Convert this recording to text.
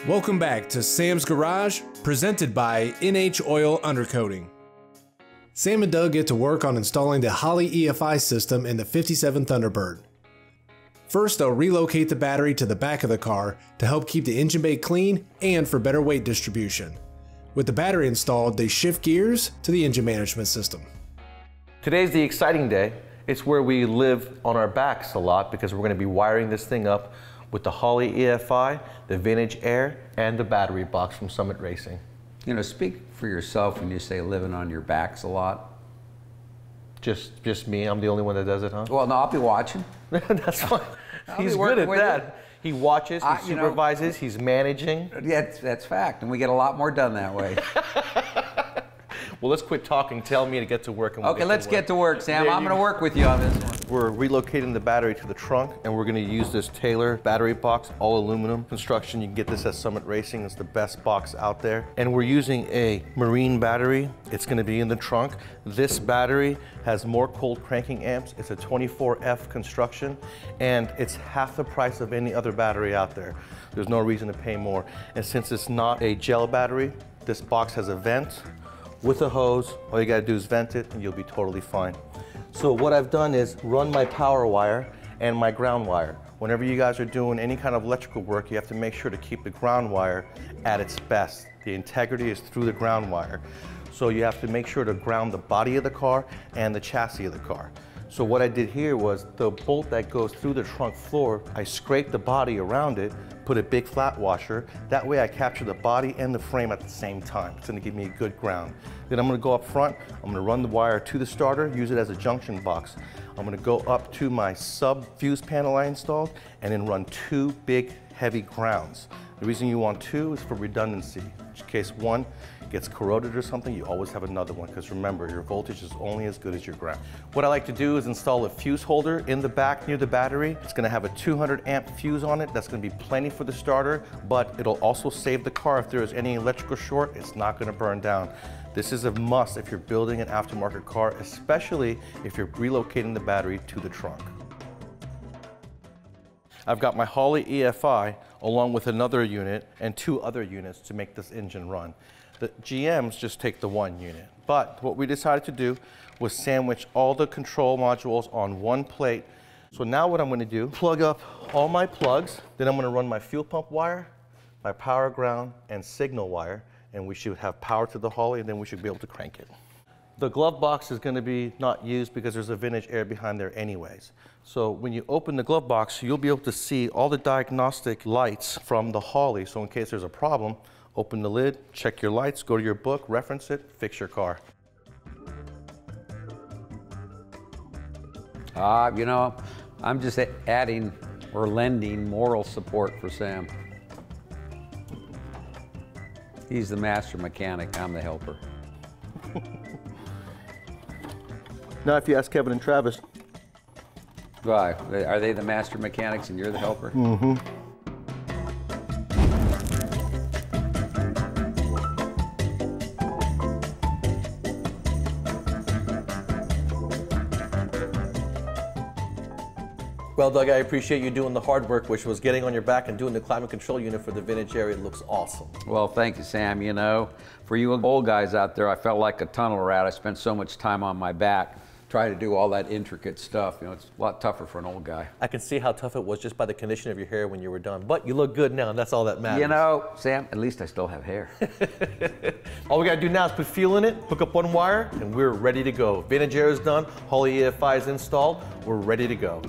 Welcome back to Sam's Garage, presented by NH Oil Undercoating. Sam and Doug get to work on installing the Holley EFI system in the 57 Thunderbird. First, they'll relocate the battery to the back of the car to help keep the engine bay clean and for better weight distribution. With the battery installed, they shift gears to the engine management system. Today's the exciting day. It's where we live on our backs a lot because we're going to be wiring this thing up with the Holley EFI, the Vintage Air, and the battery box from Summit Racing. You know, speak for yourself when you say living on your backs a lot. Just me? I'm the only one that does it, huh? Well, no, I'll be watching. That's fine. He's good at that. He watches, he supervises, he's managing. Yeah, that's fact, and we get a lot more done that way. Well, let's quit talking. Tell me to get to work. And okay, let's get to work, Sam. I'm going to work with you on this one. We're relocating the battery to the trunk, and we're going to use this Taylor battery box, all aluminum construction. You can get this at Summit Racing. It's the best box out there. And we're using a marine battery. It's going to be in the trunk. This battery has more cold cranking amps. It's a 24F construction, and it's half the price of any other battery out there. There's no reason to pay more. And since it's not a gel battery, this box has a vent with a hose. All you gotta do is vent it and you'll be totally fine. So what I've done is run my power wire and my ground wire. Whenever you guys are doing any kind of electrical work, you have to make sure to keep the ground wire at its best. The integrity is through the ground wire. So you have to make sure to ground the body of the car and the chassis of the car. So what I did here was the bolt that goes through the trunk floor, I scraped the body around it, put a big flat washer. That way I capture the body and the frame at the same time. It's gonna give me a good ground. Then I'm gonna go up front, I'm gonna run the wire to the starter, use it as a junction box. I'm gonna go up to my sub fuse panel I installed and then run two big heavy grounds. The reason you want two is for redundancy. In case one gets corroded or something, you always have another one, because remember, your voltage is only as good as your ground. What I like to do is install a fuse holder in the back near the battery. It's gonna have a 200 amp fuse on it. That's gonna be plenty for the starter, but it'll also save the car if there is any electrical short. It's not gonna burn down. This is a must if you're building an aftermarket car, especially if you're relocating the battery to the trunk. I've got my Holley EFI along with another unit and two other units to make this engine run. The GMs just take the one unit. But what we decided to do was sandwich all the control modules on one plate. So now what I'm going to do, plug up all my plugs, then I'm going to run my fuel pump wire, my power ground, and signal wire, and we should have power to the Holley, and then we should be able to crank it. The glove box is going to be not used because there's a Vintage Air behind there anyways. So when you open the glove box, you'll be able to see all the diagnostic lights from the Holley. So in case there's a problem, open the lid, check your lights, go to your book, reference it, fix your car. You know, I'm just adding or lending moral support for Sam. He's the master mechanic, I'm the helper. Now if you ask Kevin and Travis. Why? Are they the master mechanics and you're the helper? Mm-hmm. Well, Doug, I appreciate you doing the hard work, which was getting on your back and doing the climate control unit for the Vintage Air. It looks awesome. Well, thank you, Sam. You know, for you old guys out there, I felt like a tunnel rat. I spent so much time on my back trying to do all that intricate stuff. You know, it's a lot tougher for an old guy. I can see how tough it was just by the condition of your hair when you were done. But you look good now, and that's all that matters. You know, Sam, at least I still have hair. All we gotta do now is put fuel in it, hook up one wire, and we're ready to go. Vintage Air is done, Holley EFI is installed, we're ready to go.